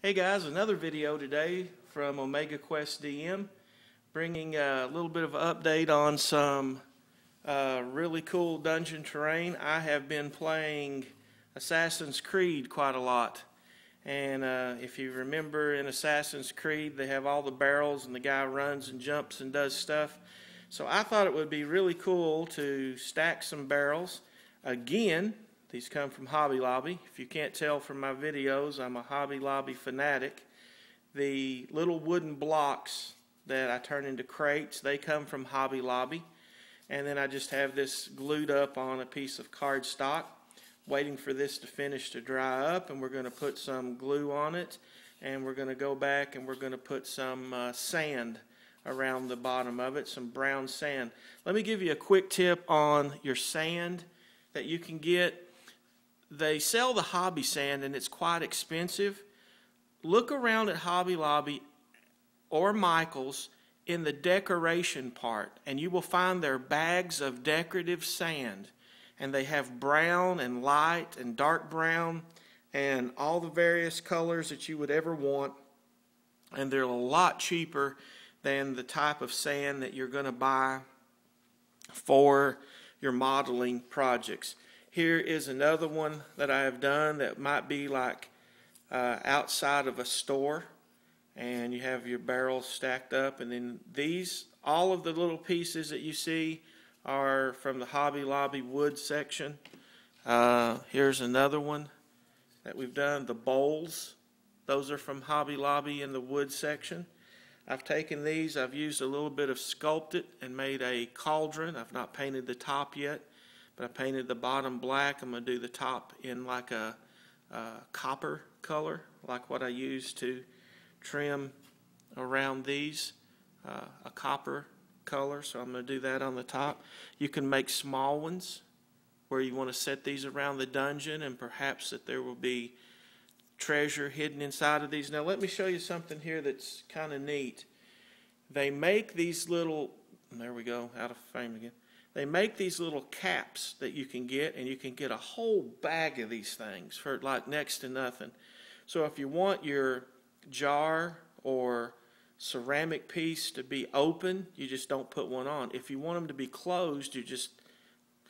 Hey guys, another video today from Omega Quest DM, bringing a little bit of an update on some really cool dungeon terrain. I have been playing Assassin's Creed quite a lot, and if you remember in Assassin's Creed they have all the barrels and the guy runs and jumps and does stuff. So I thought it would be really cool to stack some barrels again. These come from Hobby Lobby. If you can't tell from my videos, I'm a Hobby Lobby fanatic. The little wooden blocks that I turn into crates, they come from Hobby Lobby. And then I just have this glued up on a piece of cardstock, waiting for this to finish to dry up. And we're going to put some glue on it. And we're going to go back and we're going to put some sand around the bottom of it, some brown sand. Let me give you a quick tip on your sand that you can get. They sell the hobby sand and it's quite expensive. Look around at Hobby Lobby or Michael's in the decoration part and you will find their bags of decorative sand. And they have brown and light and dark brown and all the various colors that you would ever want. And they're a lot cheaper than the type of sand that you're going to buy for your modeling projects. Here is another one that I have done that might be like outside of a store, and you have your barrels stacked up, and then these, all of the little pieces that you see are from the Hobby Lobby wood section. Here's another one that we've done, the bowls. Those are from Hobby Lobby in the wood section. I've taken these, I've used a little bit of Sculpt It and made a cauldron. I've not painted the top yet, but I painted the bottom black. I'm going to do the top in like a copper color, like what I use to trim around these, a copper color. So I'm going to do that on the top. You can make small ones where you want to set these around the dungeon, and perhaps that there will be treasure hidden inside of these. Now let me show you something here that's kind of neat. They make these little, there we go, out of frame again. They make these little caps that you can get, and you can get a whole bag of these things for like next to nothing. So if you want your jar or ceramic piece to be open, you just don't put one on. If you want them to be closed, you just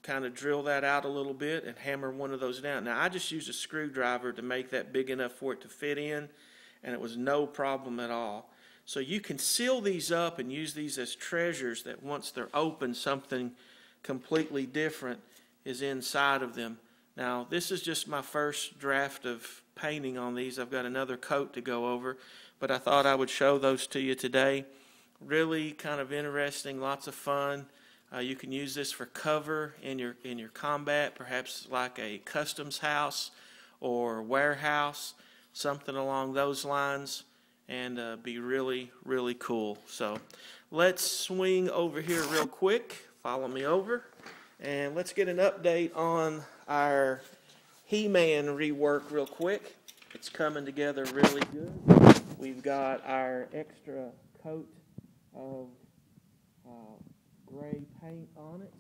kind of drill that out a little bit and hammer one of those down. Now I just used a screwdriver to make that big enough for it to fit in, and it was no problem at all. So you can seal these up and use these as treasures that once they're open, something completely different is inside of them. Now this is just my first draft of painting on these. I've got another coat to go over, but I thought I would show those to you today. Really kind of interesting, lots of fun. You can use this for cover in your combat, perhaps like a customs house or warehouse, something along those lines, and be really, really cool. So let's swing over here real quick. Follow me over, and let's get an update on our He-Man rework real quick. It's coming together really good. We've got our extra coat of gray paint on it,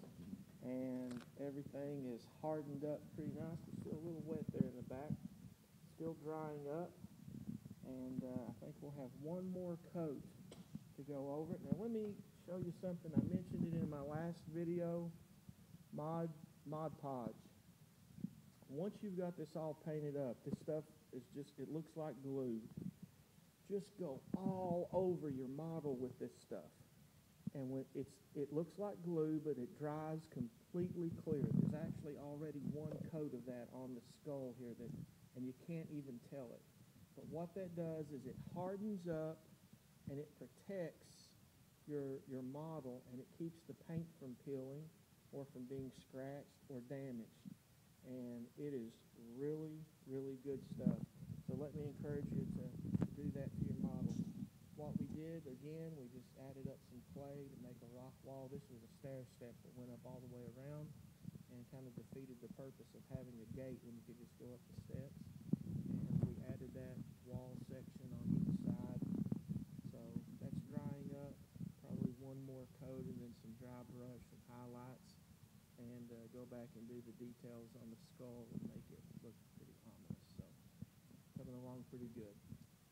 and everything is hardened up pretty nice. It's still a little wet there in the back. Still drying up, and I think we'll have one more coat to go over it. Now let me show you something. I mentioned it in my last video, Mod Podge. Once you've got this all painted up, this stuff is just, it looks like glue. Just go all over your model with this stuff. And when it looks like glue, but it dries completely clear. There's actually already one coat of that on the skull here, and you can't even tell it. But what that does is it hardens up and it protects your model, and it keeps the paint from peeling or from being scratched or damaged. And it is really, really good stuff. So let me encourage you to do that to your model. What we did, again, we just added up some clay to make a rock wall. This was a stair step that went up all the way around and kind of defeated the purpose of having a gate when you could just go up the steps. And we added that wall section on each side. So that's drying up. Probably one more coat and then some dry brush and highlights, and go back and do the details on the skull and make it look pretty ominous. So coming along pretty good.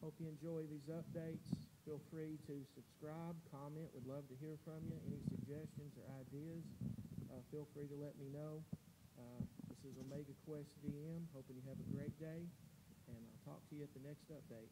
Hope you enjoy these updates. Feel free to subscribe, comment. Would love to hear from you. Any suggestions or ideas, feel free to let me know. This is Omega Quest DM. Hoping you have a great day, and I'll talk to you at the next update.